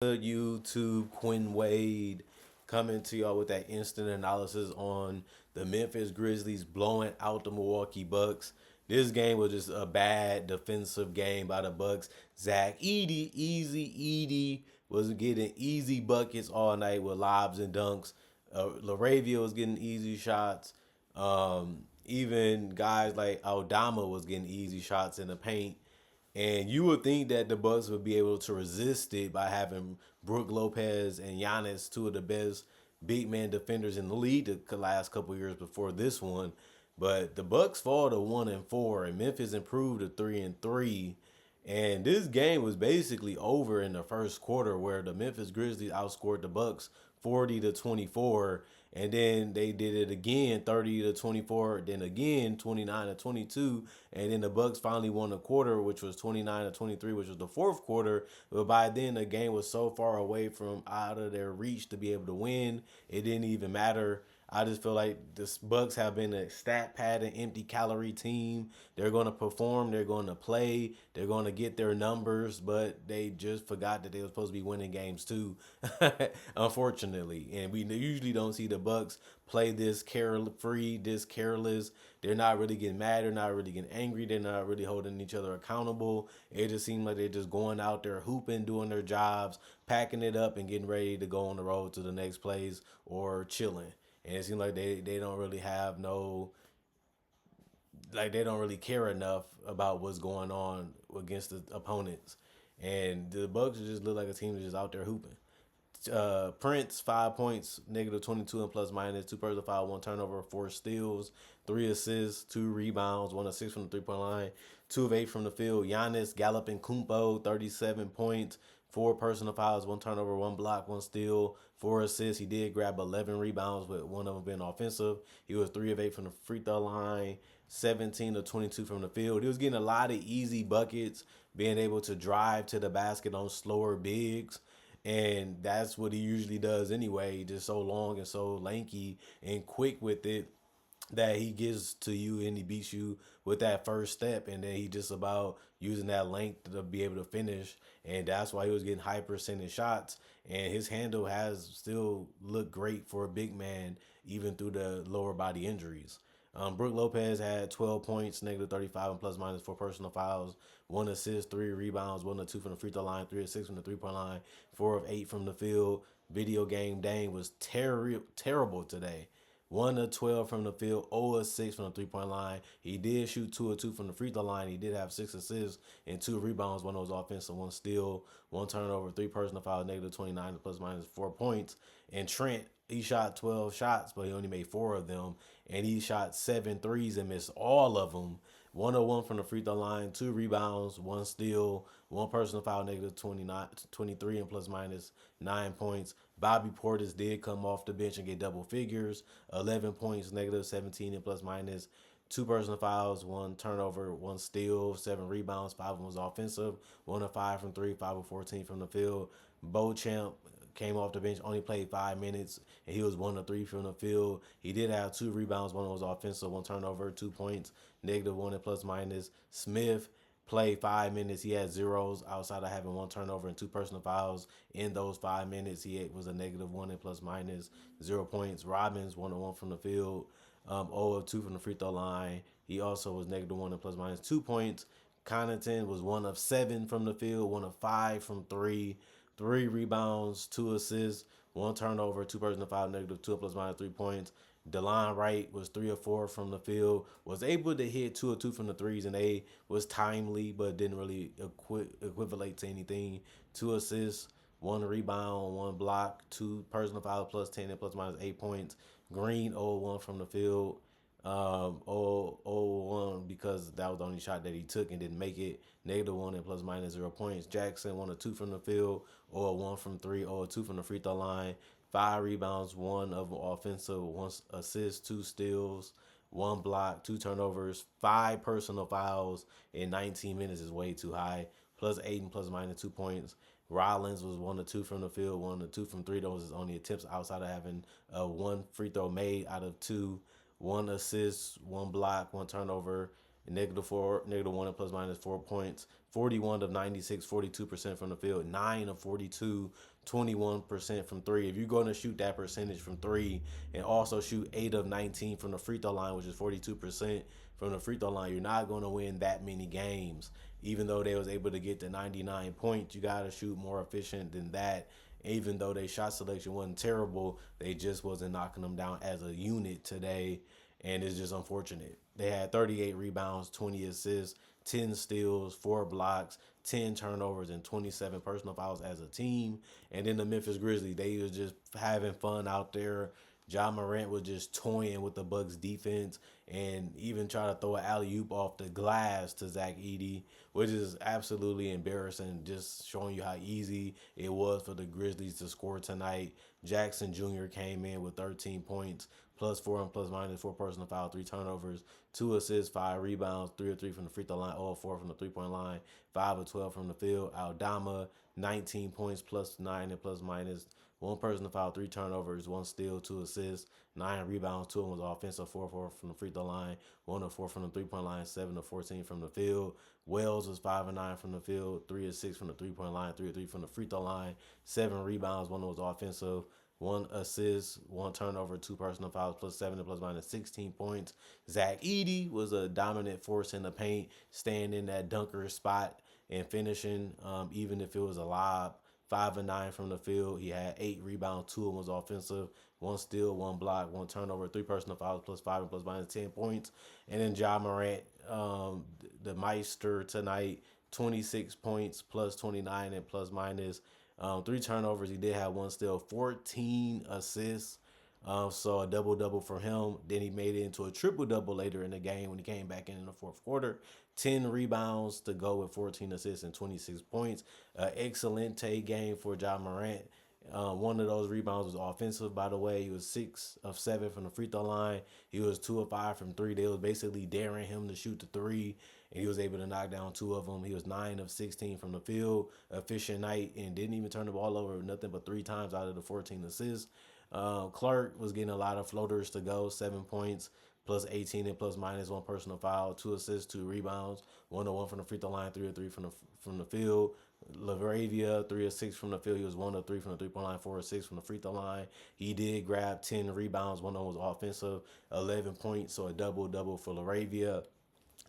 YouTube, Quinn Wade coming to y'all with that instant analysis on the Memphis Grizzlies blowing out the Milwaukee Bucks. This game was just a bad defensive game by the Bucks. Zach Easy was getting easy buckets all night with lobs and dunks. Laravia was getting easy shots. Even guys like Aldama was getting easy shots in the paint. And you would think that the Bucks would be able to resist it by having Brook Lopez and Giannis, two of the best big man defenders in the league the last couple years before this one. But the Bucks fall to 1-4, and Memphis improved to 3-3. And this game was basically over in the first quarter, where the Memphis Grizzlies outscored the Bucks 40-24, and then they did it again 30-24, then again 29-22, and then the Bucks finally won the quarter, which was 29-23, which was the fourth quarter. But by then the game was so far away from out of their reach to be able to win, it didn't even matter. I just feel like the Bucks have been a stat pad and empty calorie team. They're going to perform. They're going to play. They're going to get their numbers, but they just forgot that they were supposed to be winning games too, unfortunately. And we usually don't see the Bucks play this carefree, this careless. They're not really getting mad. They're not really getting angry. They're not really holding each other accountable. It just seems like they're just going out there hooping, doing their jobs, packing it up, and getting ready to go on the road to the next place or chilling. And it seems like they don't really have no, like they don't really care enough about what's going on against the opponents. And the Bucks just look like a team that's just out there hooping. Prince, 5 points, -22 and plus minus, two personal foul, one turnover, four steals, three assists, two rebounds, one assist from the 3 point line, two of eight from the field. Giannis Galloping Kumpo, 37 points, four personal fouls, one turnover, one block, one steal, four assists. He did grab 11 rebounds, with one of them being offensive. He was three of eight from the free throw line, 17 of 22 from the field. He was getting a lot of easy buckets, being able to drive to the basket on slower bigs. And that's what he usually does anyway, just so long and so lanky and quick with it that he gets to you and he beats you with that first step, and then he just about using that length to be able to finish. And that's why he was getting high percentage shots, and his handle has still looked great for a big man even through the lower body injuries. Brook Lopez had 12 points, -35 and plus minus, four personal fouls, one assist, three rebounds, one of two from the free throw line, three of six from the 3 point line, four of eight from the field. Video game Dane was terrible today. 1 of 12 from the field, 0 of 6 from the 3 point line. He did shoot 2 of 2 from the free throw line. He did have six assists and two rebounds. One of those offensive, one steal, one turnover, three personal fouls, -29 plus minus 4 points. And Trent, he shot 12 shots, but he only made four of them. And he shot seven threes and missed all of them. 101 from the free throw line, two rebounds, one steal, one personal foul, -29, 23 and plus minus 9 points. Bobby Portis did come off the bench and get double figures, 11 points, -17 and plus minus, two personal fouls, one turnover, one steal, seven rebounds, five of them was offensive, 1 of 5 from three, 5 of 14 from the field. Beauchamp came off the bench, only played 5 minutes, and he was 1 of 3 from the field. He did have two rebounds, one was offensive, one turnover, 2 points, -1 and plus minus. Smith played 5 minutes. He had zeros outside of having one turnover and two personal fouls. In those 5 minutes, he was a -1 and plus minus, 0 points. Robbins, 1 of 1 from the field, 0 of 2 from the free throw line. He also was -1 and plus minus, 2 points. Connaughton was 1 of 7 from the field, 1 of 5 from three, three rebounds, two assists, one turnover, two personal foul, -2 plus minus, 3 points. DeLon Wright was 3 of 4 from the field, was able to hit 2 of 2 from the threes, and they was timely, but didn't really equivalent to anything. Two assists, one rebound, one block, two personal foul, plus 10 and plus minus 8 points. Green 0-1 from the field, 0-1 because that was the only shot that he took and didn't make it. -1 and plus minus, 0 points. Jackson 1 of 2 from the field, 0-1 from three, 0 of 2 from the free throw line. Five rebounds, one of offensive, one assist, two steals, one block, two turnovers, five personal fouls in 19 minutes is way too high. +8 and plus minus, 2 points. Rollins was 1 of 2 from the field, 1 of 2 from three. Those is only attempts outside of having one free throw made out of two, one assist, one block, one turnover, -1 and plus minus 4 points. 41 of 96, 42% from the field. 9 of 42, 21% from three. If you're going to shoot that percentage from three and also shoot 8 of 19 from the free throw line, which is 42% from the free throw line, you're not going to win that many games. Even though they was able to get to 99 points, you got to shoot more efficient than that. Even though their shot selection wasn't terrible, they just wasn't knocking them down as a unit today, and it's just unfortunate. They had 38 rebounds, 20 assists, 10 steals, 4 blocks, 10 turnovers, and 27 personal fouls as a team. And then the Memphis Grizzlies, they was just having fun out there. Ja Morant was just toying with the Bucks defense and even try to throw an alley-oop off the glass to Zach Edey, which is absolutely embarrassing, just showing you how easy it was for the Grizzlies to score tonight. Jackson Jr. came in with 13 points, +4 and plus minus 4 personal foul, 3 turnovers, 2 assists, 5 rebounds, 3 of 3 from the free throw line, all 4 from the three-point line, 5 of 12 from the field. Aldama, 19 points, +9 and plus minus 1 personal foul, 3 turnovers, 1 steal, 2 assists, 9 rebounds, 2 of them was offensive, 4 of 4 from the free throw line, 1 of 4 from the three-point line, 7 of 14 from the field. Wells was 5 of 9 from the field, 3 of 6 from the three-point line, 3 of 3 from the free throw line, 7 rebounds, 1 was offensive, 1 assist, 1 turnover, 2 personal fouls, +7 and plus minus 16 points. Zach Edey was a dominant force in the paint, staying in that dunker spot and finishing, even if it was a lob. 5 of 9 from the field. He had 8 rebounds, 2 of them was offensive, 1 steal, 1 block, 1 turnover, 3 personal fouls, +5 and plus minus 10 points. And then Ja Morant, the Meister tonight, 26 points, +29 and plus minus 3 turnovers. He did have 1 steal, 14 assists. So a double-double for him. Then he made it into a triple-double later in the game when he came back in the fourth quarter. 10 rebounds to go with 14 assists and 26 points. Excelente game for Ja Morant. One of those rebounds was offensive, by the way. He was 6 of 7 from the free throw line. He was 2 of 5 from 3. They was basically daring him to shoot the 3, and he was able to knock down 2 of them. He was 9 of 16 from the field. Efficient night, and didn't even turn the ball over nothing but 3 times out of the 14 assists. Clark was getting a lot of floaters to go, 7 points, +18 and plus minus 1 personal foul, 2 assists, 2 rebounds, 1 of 1 from the free throw line, 3 of 3 from the field. LaRavia, 3 of 6 from the field. He was 1 of 3 from the three-point line, 4 of 6 from the free throw line. He did grab 10 rebounds. 1 of them was offensive, 11 points, so a double-double for LaRavia.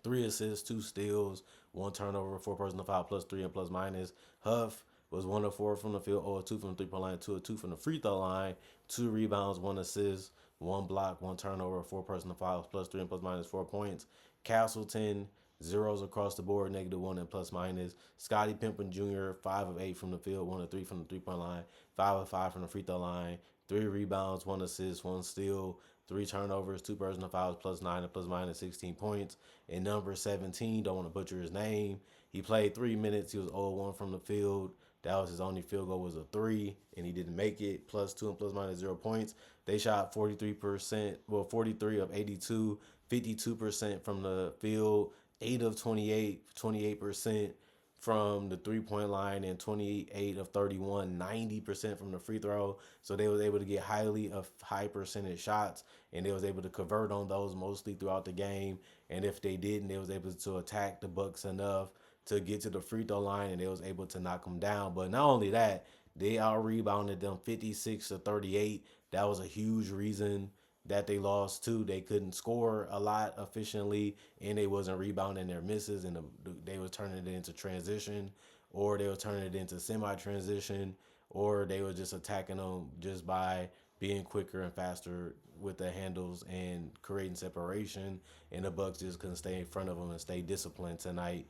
3 assists, 2 steals, 1 turnover, 4 personal foul, +3 and plus minus. Huff was 1 of 4 from the field, 0 of 2 from the three-point line, 2 of 2 from the free throw line, 2 rebounds, 1 assist, 1 block, 1 turnover, 4 personal fouls, +3 and plus minus 4 points. Castleton, zeros across the board, -1 and plus minus. Scottie Pippen Jr., 5 of 8 from the field, 1 of 3 from the three-point line, 5 of 5 from the free throw line, 3 rebounds, 1 assist, 1 steal, 3 turnovers, 2 personal fouls, +9 and plus minus 16 points. And number 17, don't want to butcher his name. He played 3 minutes. He was 0-1 from the field. That was his only field goal was a 3, and he didn't make it. +2 and plus minus 0 points. They shot 43%, 43 of 82, 52% from the field, 8 of 28, 28% from the three-point line, and 28 of 31, 90% from the free throw. So they was able to get high percentage shots, and they was able to convert on those mostly throughout the game. And if they didn't, they was able to attack the Bucks enough to get to the free throw line, and they was able to knock them down. But not only that, they out-rebounded them 56-38. That was a huge reason that they lost too. They couldn't score a lot efficiently, and they wasn't rebounding their misses, and they was turning it into transition, or they were turning it into semi-transition, or they were just attacking them just by being quicker and faster with the handles and creating separation, and the Bucks just couldn't stay in front of them and stay disciplined tonight.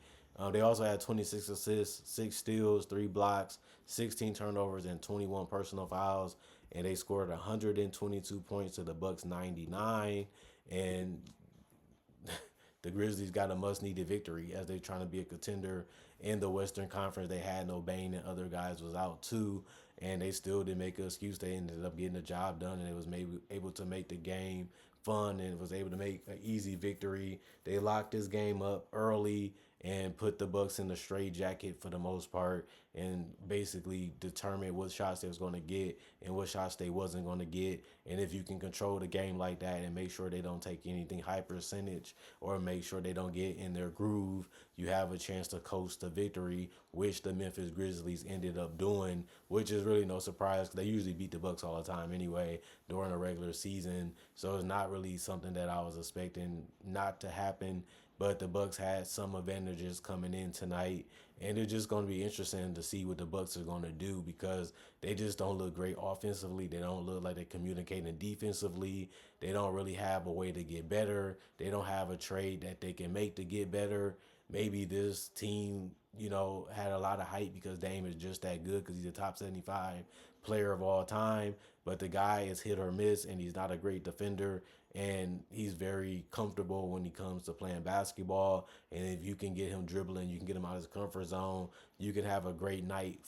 They also had 26 assists, 6 steals, 3 blocks, 16 turnovers, and 21 personal fouls. And they scored 122 points to the Bucks 99. And the Grizzlies got a must-needed victory as they're trying to be a contender in the Western Conference. They had no Bane, and other guys was out too, and they still didn't make an excuse. They ended up getting the job done, and it was able to make the game fun and was able to make an easy victory. They locked this game up early, and put the Bucks in the straight jacket for the most part, and basically determine what shots they was going to get and what shots they wasn't going to get. And if you can control the game like that and make sure they don't take anything high percentage or make sure they don't get in their groove, you have a chance to coast to victory, which the Memphis Grizzlies ended up doing, which is really no surprise because they usually beat the Bucks all the time anyway during a regular season. So it's not really something that I was expecting not to happen. But the Bucks had some advantages coming in tonight, and it's just going to be interesting to see what the Bucks are going to do because they just don't look great offensively. They don't look like they're communicating defensively. They don't really have a way to get better. They don't have a trade that they can make to get better. Maybe this team, had a lot of hype because Dame is just that good because he's a top 75 player of all time. But the guy is hit or miss, and he's not a great defender. And he's very comfortable when he comes to playing basketball. And if you can get him dribbling, you can get him out of his comfort zone, you can have a great night,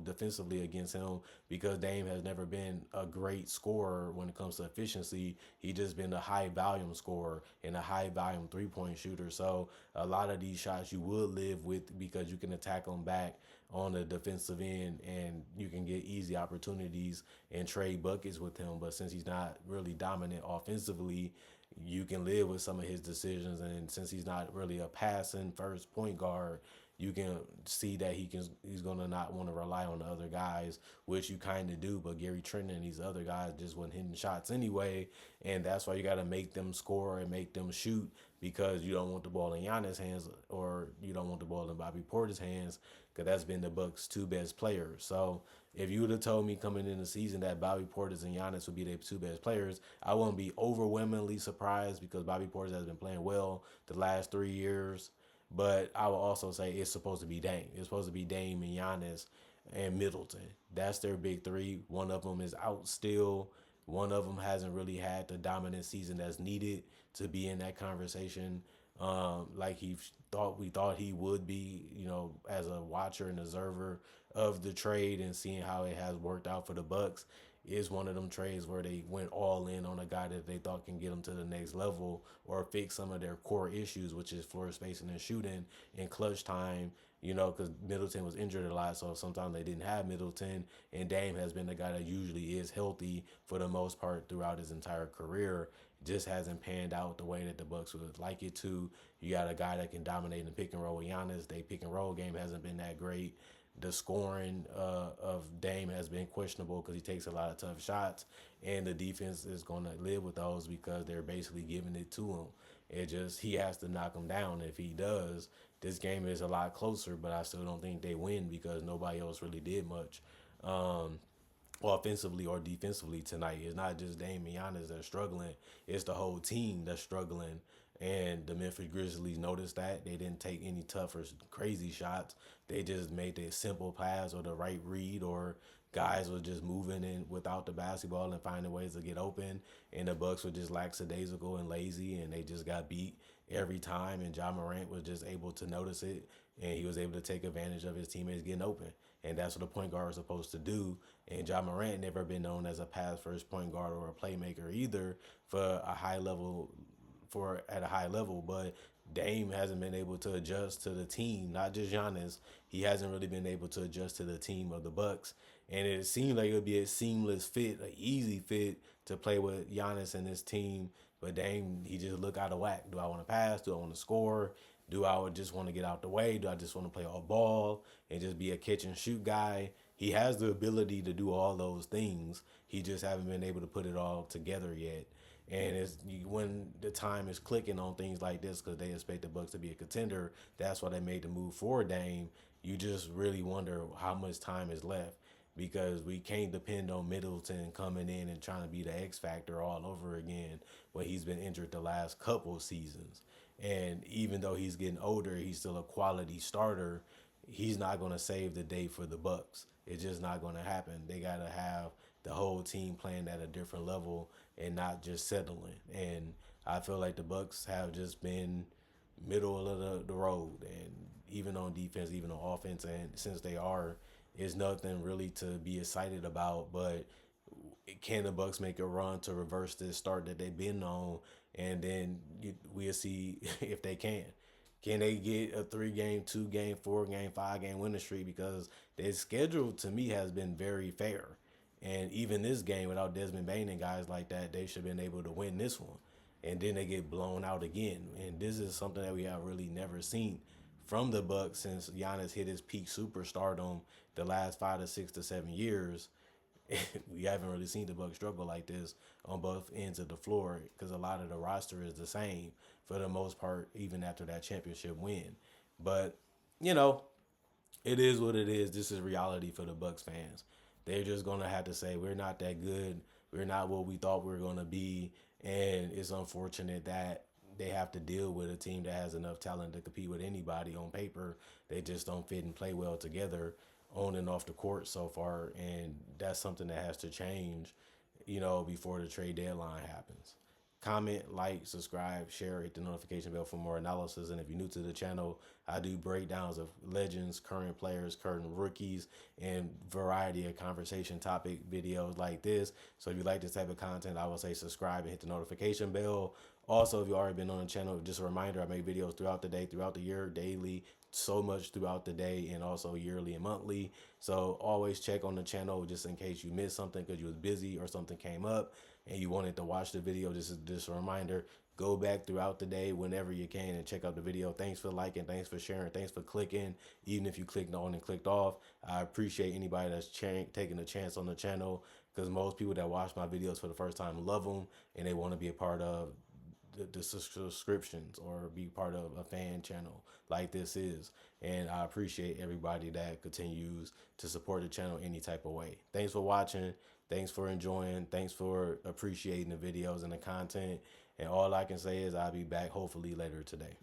defensively against him because Dame has never been a great scorer when it comes to efficiency. He just been a high volume scorer and a high volume 3-point shooter. So a lot of these shots you would live with because you can attack them back on the defensive end and you can get easy opportunities and trade buckets with him. But since he's not really dominant offensively, you can live with some of his decisions. And since he's not really a passing first point guard, you can see that he's gonna not want to rely on the other guys, which you kind of do. But Gary Trent and these other guys just wasn't hitting shots anyway, and that's why you got to make them score and make them shoot because you don't want the ball in Giannis' hands or you don't want the ball in Bobby Porter's hands because that's been the Bucks' two best players. So if you would have told me coming in the season that Bobby Portis and Giannis would be their two best players, I wouldn't be overwhelmingly surprised because Bobby Portis has been playing well the last 3 years. But I will also say it's supposed to be Dame. It's supposed to be Dame and Giannis and Middleton. That's their big three. One of them is out still. One of them hasn't really had the dominant season that's needed to be in that conversation. Like we thought he would be, as a watcher and observer of the trade and seeing how it has worked out for the Bucks is one of them trades where they went all in on a guy that they thought can get them to the next level or fix some of their core issues, which is floor spacing and shooting in clutch time. Because Middleton was injured a lot, so sometimes they didn't have Middleton. And Dame has been the guy that usually is healthy for the most part throughout his entire career. Just hasn't panned out the way that the Bucks would like it to. You got a guy that can dominate in the pick and roll with Giannis. They pick and roll game hasn't been that great. The scoring of Dame has been questionable because he takes a lot of tough shots, and the defense is going to live with those because they're basically giving it to him. He has to knock them down. If he does, this game is a lot closer, but I still don't think they win because nobody else really did much. Offensively or defensively tonight. It's not just Dame and Giannis that's struggling. It's the whole team that's struggling. And the Memphis Grizzlies noticed that. They didn't take any tough or crazy shots. They just made the simple pass or the right read or guys were just moving in without the basketball and finding ways to get open. And the Bucks were just lackadaisical and lazy and they just got beat every time. And Ja Morant was just able to notice it and he was able to take advantage of his teammates getting open. And that's what a point guard is supposed to do. And Ja Morant never been known as a pass first point guard or a playmaker either for a high level at a high level, but Dame hasn't been able to adjust to the team, not just Giannis. He hasn't really been able to adjust to the team of the Bucks. And it seemed like it would be a seamless fit, an easy fit to play with Giannis and his team. But Dame, he just look out of whack. Do I want to pass? Do I want to score? Do I just want to get out the way? Do I just want to play all ball and just be a catch and shoot guy? He has the ability to do all those things. He just haven't been able to put it all together yet. And when the time is clicking on things like this because they expect the Bucks to be a contender, that's why they made the move for Dame. You just really wonder how much time is left because we can't depend on Middleton coming in and trying to be the X factor all over again when he's been injured the last couple of seasons. And even though he's getting older, he's still a quality starter. He's not going to save the day for the Bucks. It's just not going to happen. They got to have the whole team playing at a different level and not just settling. And I feel like the Bucks have just been middle of the road, and even on defense, even on offense, and since they are, it's nothing really to be excited about. But can the Bucks make a run to reverse this start that they've been on, and then we'll see if they can. Can they get a 3-game, 2-game, 4-game, 5-game winning streak? Because their schedule to me has been very fair. And even this game without Desmond Bain and guys like that, they should have been able to win this one. And then they get blown out again. And this is something that we have really never seen from the Bucks since Giannis hit his peak superstardom the last 5 to 6 to 7 years. We haven't really seen the Bucks struggle like this on both ends of the floor because a lot of the roster is the same for the most part, even after that championship win. But you know, it is what it is. This is reality for the Bucks fans. They're just gonna have to say we're not that good. We're not what we thought we were gonna be, and it's unfortunate that they have to deal with a team that has enough talent to compete with anybody on paper. They just don't fit and play well together on and off the court so far, and that's something that has to change, before the trade deadline happens. Comment, like, subscribe, share, hit the notification bell for more analysis. And if you're new to the channel, I do breakdowns of legends, current players, current rookies, and variety of conversation topic videos like this. So if you like this type of content, I will say subscribe and hit the notification bell. Also, if you've already been on the channel, just a reminder, I make videos throughout the day, throughout the year, daily, so much throughout the day, and also yearly and monthly. So always check on the channel just in case you missed something because you was busy or something came up and you wanted to watch the video. This is just a reminder. Go back throughout the day whenever you can and check out the video. Thanks for liking. Thanks for sharing. Thanks for clicking. Even if you clicked on and clicked off, I appreciate anybody that's taking a chance on the channel because most people that watch my videos for the first time love them and they want to be a part of the subscriptions or be part of a fan channel like this is. And I appreciate everybody that continues to support the channel any type of way. Thanks for watching. Thanks for enjoying. Thanks for appreciating the videos and the content. And all I can say is I'll be back hopefully later today.